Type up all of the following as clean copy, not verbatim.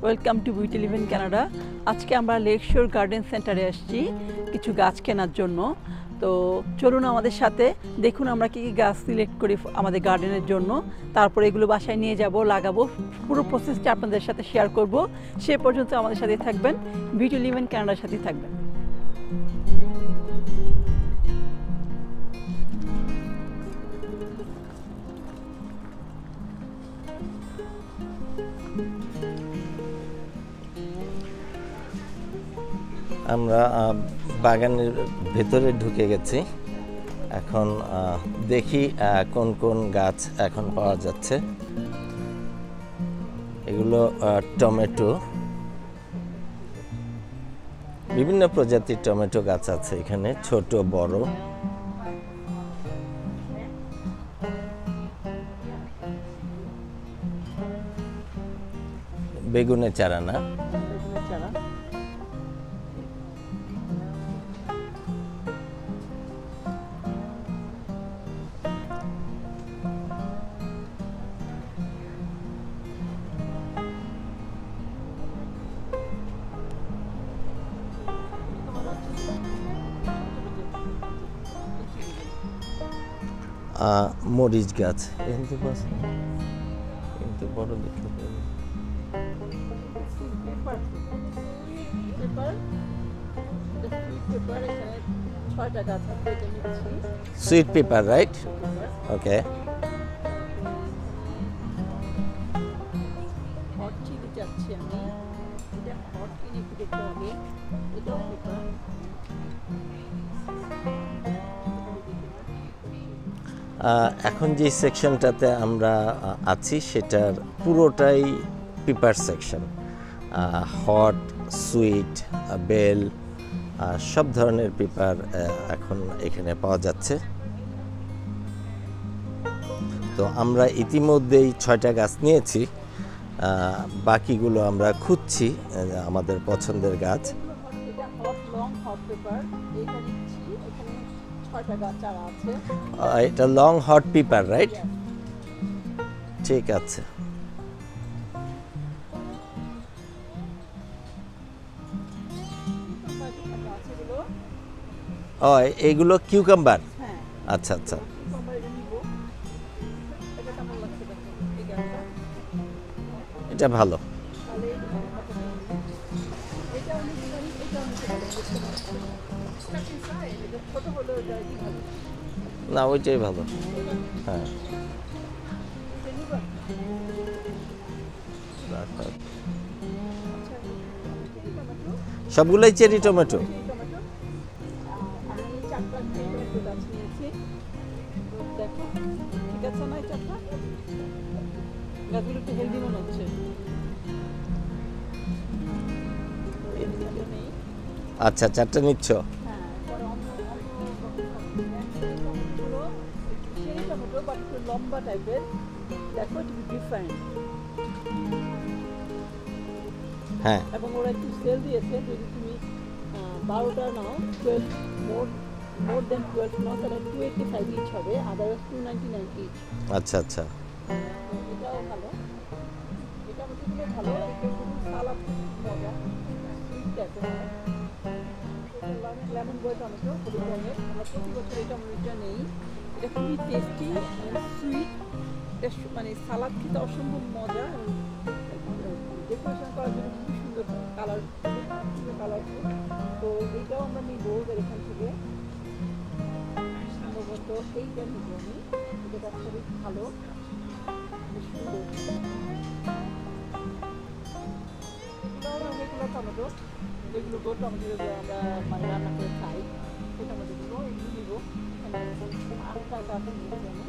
Welcome to beauty live in Canada. আজকে আমরা lake শোর গার্ডেন সেন্টারে আসছি কিছু গাছ কেনার জন্য। তো চলুন আমাদের সাথে, দেখুন আমরা কী কী গাছ সিলেক্ট করি আমাদের গার্ডেনের জন্য। তারপরে এগুলো বাসায় নিয়ে যাব, লাগাবো। পুরো প্রসেসটা আপনাদের সাথে শেয়ার করব। সে পর্যন্ত আমাদের সাথে থাকবেন, বিউটি লিভ ইন কানাডার সাথে থাকবেন। আমরা বাগানের ভেতরে ঢুকে গেছি। এখন দেখি কোন কোন গাছ এখন পাওয়া যাচ্ছে। এগুলো টমেটো, বিভিন্ন প্রজাতির টমেটো গাছ আছে এখানে, ছোট বড়। বেগুনের চারা না, মরিচ গাছ কিন্তু বড় দেখতে সুইট পেপার, রাইট? ওকে। এখন যে সেকশনটাতে আমরা আছি সেটার পুরোটাই pepper section. Hot, sweet, bell, সব ধরনের পেপার এখন এখানে পাওয়া যাচ্ছে। তো আমরা ইতিমধ্যেই 6টা গাছ নিয়েছি, বাকিগুলো আমরা খুঁজছি আমাদের পছন্দের গাছ। এটা লং হট পেপার, রাইট? ঠিক আছে। ও, এইগুলো কিউকাম্বার? আচ্ছা আচ্ছা, এটা ভালো। না, ওইটাই ভালো। হ্যাঁ, সবগুলোই চেরি টমেটো। আচ্ছা, 4টা নিচ্ছ? লম্বা টাইপের, দেখো একটু ডিফারেন্ট। হ্যাঁ, এবং ওরা একটু সেল দিয়েছে, যদি তুমি 12টা নাও, 12 মোর দেন 12 নাও, তাহলে 285 ইচ হবে, আদারওয়াইজ 299 ইচ। আচ্ছা আচ্ছা, এটাও ভালো। এটা মধ্যে ভালো, এটা শুধু সালাদ মজা, সুইট টাইপের। লেমন বয় টমেটো, হলুদ রঙের। আমরা প্রতি বছর এই টমেটোটা নেই। এটা খুবই টেস্টি, সুইট। এটা মানে সালাদ খেতে অসম্ভব মজা, ডেকোরেশন করার জন্য খুবই সুন্দর কালার, কালারফুল। তো এইটাও আমরা নিব এখান থেকে, সম্ভবত এইটা নিব আমি। এটা খুবই ভালো, সুন্দর। এগুলো টমেটো, যেগুলো টমেটো আমরা মানে রান্না করে খাই, সেই টমেটোগুলো এগুলো নিব। 8টা গাছ নিয়েছি আমি,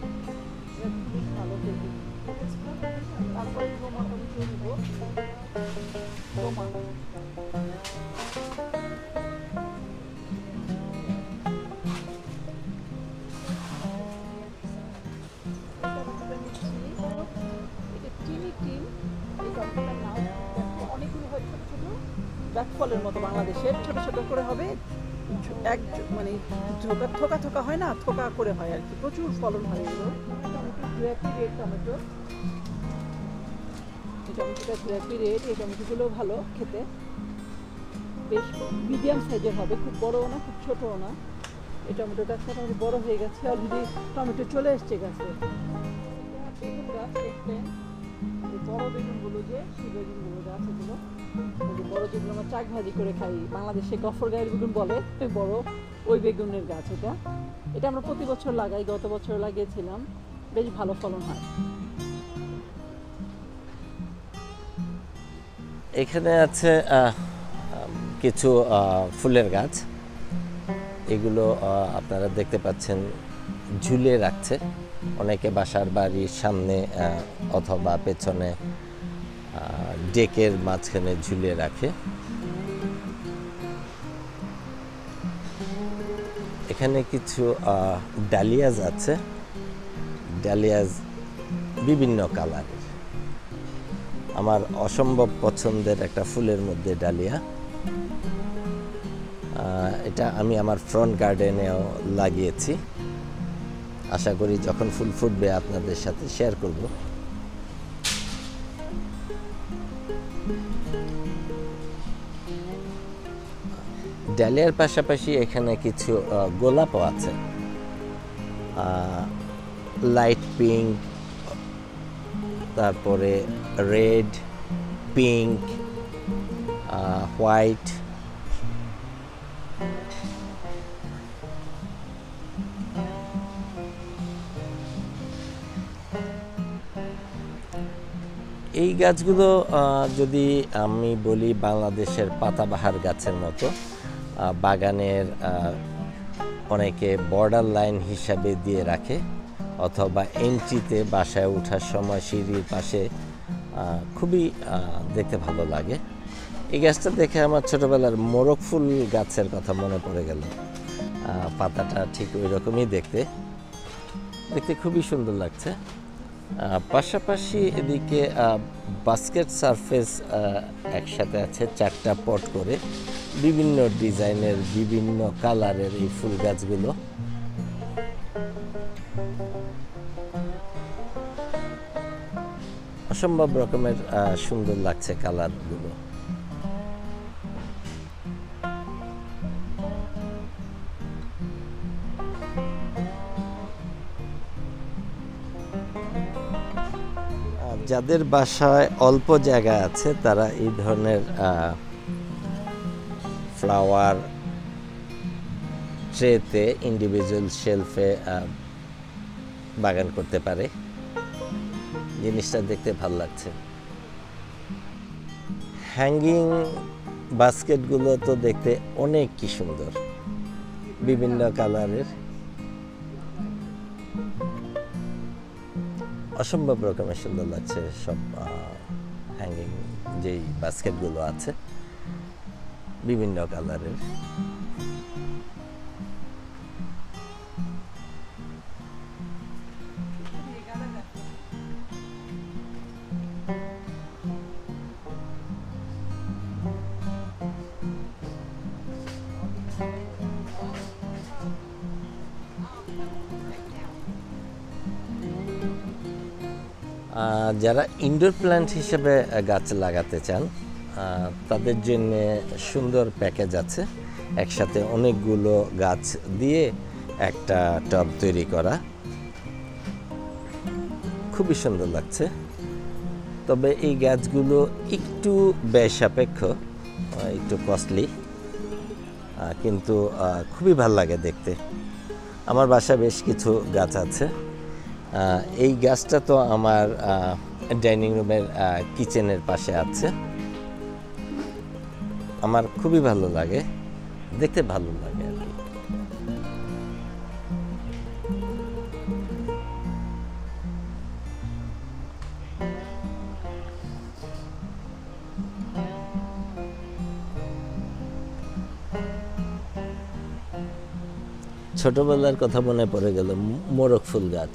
এটা খুবই ভালো দেখি। তারপরে টোমা টমেটো নিব, টোমা। এটা চিনি টিম, এই টমেটোটার নাম। অনেকগুলো হয় ছোটো ছোটো ব্যাকফলের মতো, বাংলাদেশের ছোট ছোট করে হবে, এক মানে থোকা থোকা হয় না, থোকা করে হয় আর কি, প্রচুর ফলন হয় এগুলো। টমেটো, রেড টমেটো, এই টমেটোটা গ্রেভি রেড, এই টমেটোগুলো ভালো খেতে, বেশ মিডিয়াম সাইজের হবে, খুব বড়ও না খুব ছোটও না। এই টমেটো গাছটা মোটামুটি বড় হয়ে গেছে, অলরেডি টমেটো চলে এসছে গাছে। বেগুন গাছ দেখবেন, এই বড় বেগুনগুলো যে সেই বেগুনগুলো গাছ, এগুলো বড় যেগুলো আমরা চাক ভাজি করে খাই, বাংলাদেশে গফর গায়ের বেগুন বলে, বড় ওই বেগুনের গাছ এটা। এটা আমরা প্রতি বছর লাগাই, গত বছর লাগিয়েছিলাম, বেশ ভালো ফলন হয়। এখানে আছে কিছু ফুলের গাছ, এগুলো আপনারা দেখতে পাচ্ছেন ঝুলিয়ে রাখছে, অনেকে বাসার বাড়ির সামনে অথবা পেছনে ডেকের মাঝখানে ঝুলিয়ে রাখে। এখানে কিছু ডালিয়াস আছে, ডালিয়াস বিভিন্ন কালারের, আমার অসম্ভব পছন্দের একটা ফুলের মধ্যে ডালিয়া। এটা আমি আমার ফ্রন্ট গার্ডেনেও লাগিয়েছি, আশা করি যখন ফুল ফুটবে আপনাদের সাথে শেয়ার করব। ডালিয়ার পাশাপাশি এখানে কিছু গোলাপও আছে, লাইট পিঙ্ক, তারপরে রেড, পিঙ্ক, হোয়াইট। এই গাছগুলো যদি আমি বলি বাংলাদেশের পাতাবাহার গাছের মতো, বাগানের অনেকে বর্ডার লাইন হিসাবে দিয়ে রাখে, অথবা এন্ট্রিতে বাসায় ওঠার সময় সিঁড়ির পাশে, খুবই দেখতে ভালো লাগে। এই গাছটা দেখে আমার ছোটবেলার মোরগ ফুল গাছের কথা মনে পড়ে গেল। পাতাটা ঠিক ওই রকমই দেখতে খুবই সুন্দর লাগছে। পাশাপাশি এদিকে বাস্কেট সারফেস একসাথে আছে, 4টা পট করে, বিভিন্ন ডিজাইনের বিভিন্ন কালারের এই ফুল গাছগুলো। অসম্ভব রকমের সুন্দর লাগছে কালারগুলো। যাদের বাসায় অল্প জায়গা আছে তারা এই ধরনের ফ্লাওয়ার ট্রেতে ইন্ডিভিজুয়াল শেলফে বাগান করতে পারে। জিনিসটা দেখতে ভালো লাগছে। হ্যাঙ্গিং বাস্কেটগুলো তো দেখতে অনেক কি সুন্দর, বিভিন্ন কালারের, অসম্ভব রকমের সুন্দর লাগছে সব হ্যাঙ্গিং যেই বাস্কেটগুলো আছে বিভিন্ন কালারের। যারা ইনডোর প্ল্যান্ট হিসেবে গাছ লাগাতে চান তাদের জন্য সুন্দর প্যাকেজ আছে, একসাথে অনেকগুলো গাছ দিয়ে একটা টব তৈরি করা, খুবই সুন্দর লাগছে। তবে এই গাছগুলো একটু ব্যয় সাপেক্ষ, একটু কস্টলি, কিন্তু খুবই ভালো লাগে দেখতে। আমার বাসায় বেশ কিছু গাছ আছে। এই গাছটা তো আমার ডাইনিং রুমের কিচেনের পাশে আছে, আমার খুবই ভালো লাগে, দেখতে ভালো লাগে আর কি। ছোটবেলার কথা মনে পড়ে গেল, মোরগ ফুল গাছ।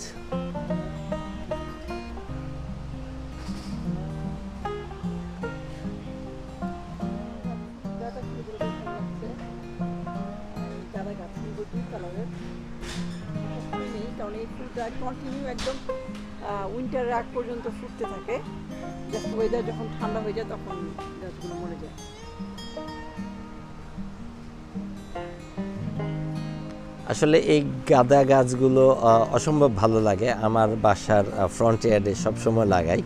কারণ এই ফুলটা কন্টিনিউ একদম উইন্টারের আগ পর্যন্ত ফুটতে থাকে, জাস্ট ওয়েদার যখন ঠান্ডা হয়ে যায় তখন গাছগুলো মরে যায়। আসলে এই গাঁদা গাছগুলো অসম্ভব ভালো লাগে, আমার বাসার ফ্রন্ট ইয়ার্ডে সবসময় লাগাই।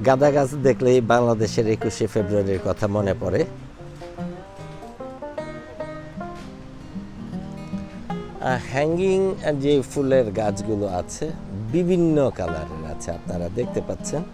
গাঁদা গাছ দেখলেই বাংলাদেশের 21শে ফেব্রুয়ারির কথা মনে পড়ে। হ্যাঙ্গিং যে ফুলের গাছগুলো আছে বিভিন্ন কালারের আছে, আপনারা দেখতে পাচ্ছেন।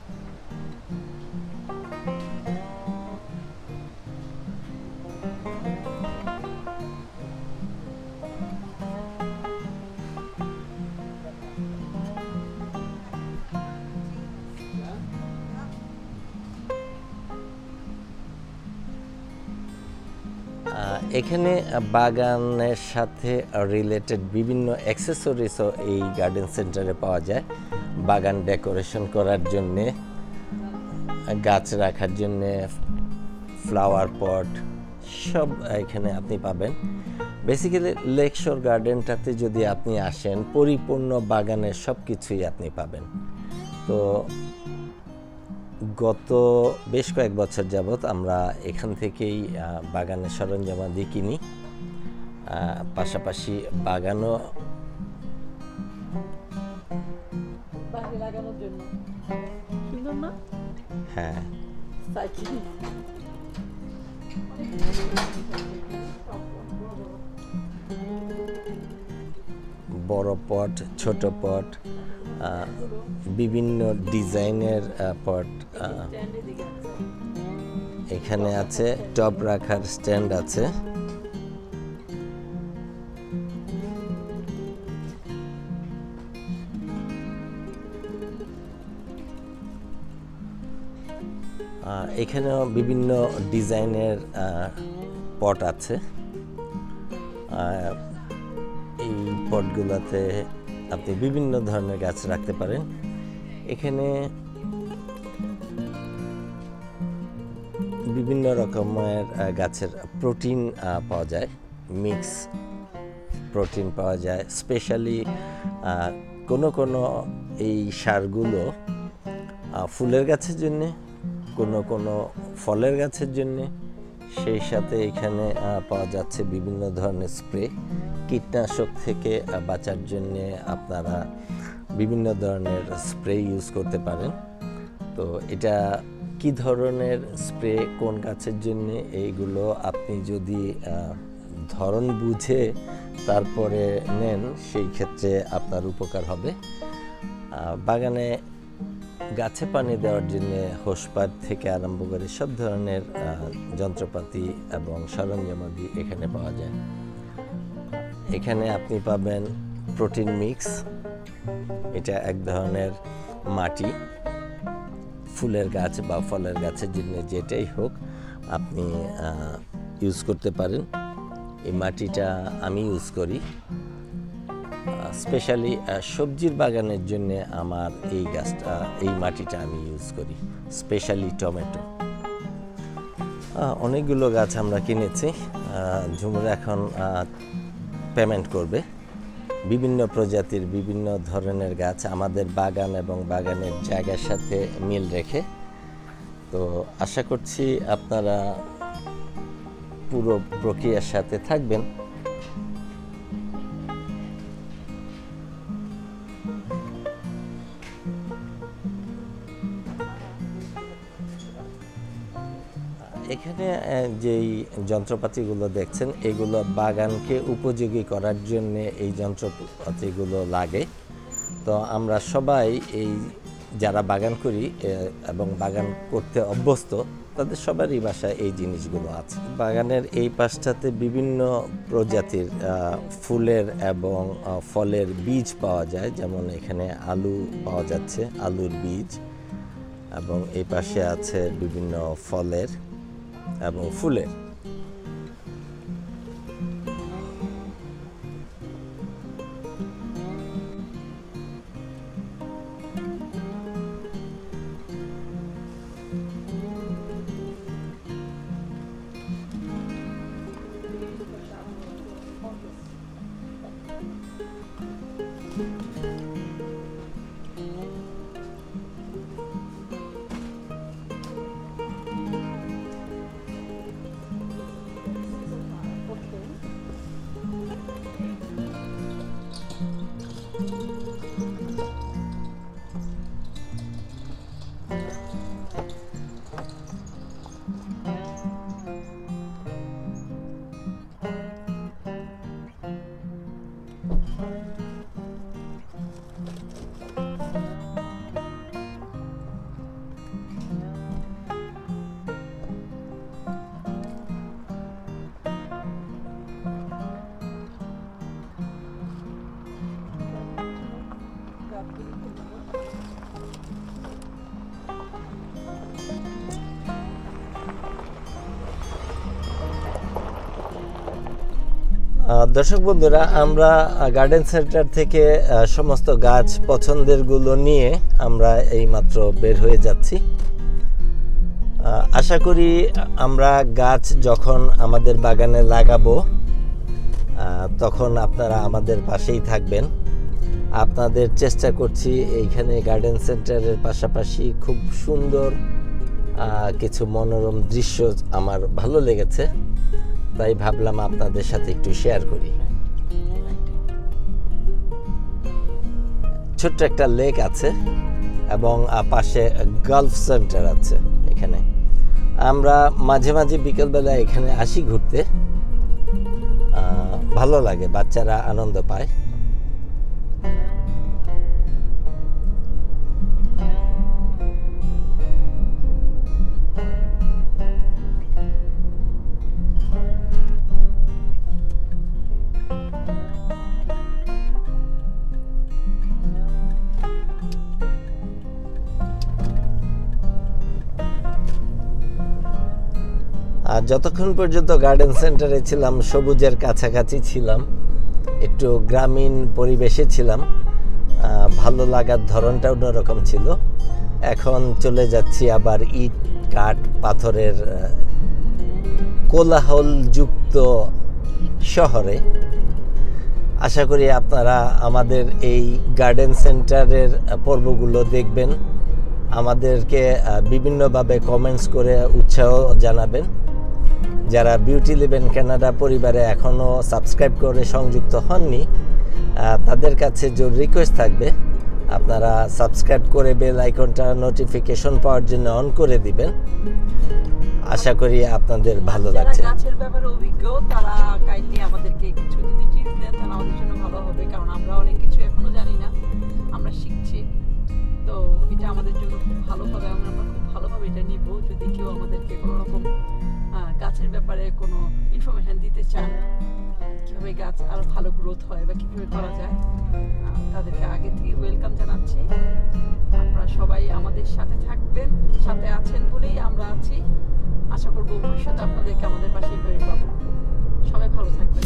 এখানে বাগানের সাথে রিলেটেড বিভিন্ন অ্যাক্সেসরিজও এই গার্ডেন সেন্টারে পাওয়া যায়। বাগান ডেকোরেশন করার জন্যে, গাছ রাখার জন্যে, ফ্লাওয়ার পট সব এখানে আপনি পাবেন। বেসিক্যালি লেকশোর গার্ডেনটাতে যদি আপনি আসেন, পরিপূর্ণ বাগানের সব কিছুই আপনি পাবেন। তো গত বেশ কয়েক বছর যাবৎ আমরা এখান থেকেই বাগানের সরঞ্জামাদি কিনি, পাশাপাশি বাগানও লাগানোর জন্য সুন্দর না? হ্যাঁ, বড় পট, ছোট পট, বিভিন্ন ডিজাইনের পট এখানে আছে, টব রাখার স্ট্যান্ড আছে। এখানেও বিভিন্ন ডিজাইনের পট আছে। এই পটগুলোতে আপনি বিভিন্ন ধরনের গাছ রাখতে পারেন। এখানে বিভিন্ন রকমের গাছের প্রোটিন পাওয়া যায়, মিক্স প্রোটিন পাওয়া যায়। স্পেশালি কোনো এই সারগুলো ফুলের গাছের জন্যে, কোনো ফলের গাছের জন্যে। সেই সাথে এখানে পাওয়া যাচ্ছে বিভিন্ন ধরনের স্প্রে। কীটনাশক থেকে বাঁচার জন্যে আপনারা বিভিন্ন ধরনের স্প্রে ইউজ করতে পারেন। তো এটা কি ধরনের স্প্রে কোন গাছের জন্যে, এইগুলো আপনি যদি ধরন বুঝে তারপরে নেন, সেই ক্ষেত্রে আপনার উপকার হবে। বাগানে গাছে পানি দেওয়ার জন্য হোসপাত থেকে আরম্ভ করে সব ধরনের যন্ত্রপাতি এবং সরঞ্জামাদি এখানে পাওয়া যায়। এখানে আপনি পাবেন প্রোটিন মিক্স, এটা এক ধরনের মাটি, ফুলের গাছ বা ফলের গাছের জন্য যেটাই হোক আপনি ইউজ করতে পারেন। এই মাটিটা আমি ইউজ করি স্পেশালি সবজির বাগানের জন্য। আমার এই মাটিটা আমি ইউজ করি স্পেশালি টমেটো। অনেকগুলো গাছ আমরা কিনেছি। ঝুমুর এখন পেমেন্ট করবে। বিভিন্ন প্রজাতির বিভিন্ন ধরনের গাছ আমাদের বাগান এবং বাগানের জায়গার সাথে মিল রেখে। তো আশা করছি আপনারা পুরো প্রক্রিয়ার সাথে থাকবেন। এখানে যেই যন্ত্রপাতিগুলো দেখছেন, এগুলো বাগানকে উপযোগী করার জন্য এই যন্ত্রপাতিগুলো লাগে। তো আমরা সবাই এই যারা বাগান করি এবং বাগান করতে অভ্যস্ত, তাদের সবারই বাসায় এই জিনিসগুলো আছে। বাগানের এই পাশটাতে বিভিন্ন প্রজাতির ফুলের এবং ফলের বীজ পাওয়া যায়। যেমন এখানে আলু পাওয়া যাচ্ছে, আলুর বীজ, এবং এই পাশে আছে বিভিন্ন ফলের এবং ফুলের। দর্শক বন্ধুরা, আমরা গার্ডেন সেন্টার থেকে সমস্ত গাছ পছন্দেরগুলো নিয়ে আমরা এইমাত্র বের হয়ে যাচ্ছি। আশা করি আমরা গাছ যখন আমাদের বাগানে লাগাবো তখন আপনারা আমাদের পাশেই থাকবেন। আপনাদের চেষ্টা করছি এইখানে গার্ডেন সেন্টারের পাশাপাশি খুব সুন্দর কিছু মনোরম দৃশ্য আমার ভালো লেগেছে, তাই ভাবলাম আপনাদের সাথে একটু শেয়ার করি। ছোট্ট একটা লেক আছে এবং পাশে গলফ সেন্টার আছে। এখানে আমরা মাঝে মাঝে বিকেলবেলা এখানে আসি ঘুরতে, ভালো লাগে, বাচ্চারা আনন্দ পায়। আর যতক্ষণ পর্যন্ত গার্ডেন সেন্টারে ছিলাম সবুজের কাছাকাছি ছিলাম, একটু গ্রামীণ পরিবেশে ছিলাম, ভালো লাগার ধরনটা অন্যরকম ছিল। এখন চলে যাচ্ছি আবার ইট কাঠ পাথরের কোলাহলযুক্ত শহরে। আশা করি আপনারা আমাদের এই গার্ডেন সেন্টারের পর্বগুলো দেখবেন, আমাদেরকে বিভিন্নভাবে কমেন্টস করে উৎসাহ জানাবেন। যারা বিউটি লিভ ইন কানাডা পরিবারে এখনও সাবস্ক্রাইব করে সংযুক্ত হননি, তাদের কাছে যে রিকোয়েস্ট থাকবে আপনারা সাবস্ক্রাইব করে বেল আইকনটা নোটিফিকেশন পাওয়ার জন্য অন করে দিবেন। আশা করি আপনাদের ভালো লাগছে। গাছের ব্যাপারে অভিজ্ঞ তারা কাইন্ডলি আমাদেরকে কিছু যদি টিপস দেন তাহলে আমাদের জন্য ভালো হবে, কারণ আমরা অনেক কিছু এখনো জানি না, আমরা শিখছি। তো এটা আমাদের জন্য খুব ভালো হবে এবং আমরা খুব ভালোভাবে এটা নিব। যদি কেউ আমাদেরকে কোনো রকম গাছের ব্যাপারে কোনো ইনফরমেশন দিতে চান, কীভাবে গাছ আরও ভালো গ্রোথ হয় বা কীভাবে করা যায়, তাদেরকে আগে থেকে ওয়েলকাম জানাচ্ছি। আপনারা সবাই আমাদের সাথে থাকবেন, সাথে আছেন বলেই আমরা আছি। আশা করবো ভবিষ্যতে আপনাদেরকে আমাদের পাশে পাবো। সবাই ভালো থাকবেন।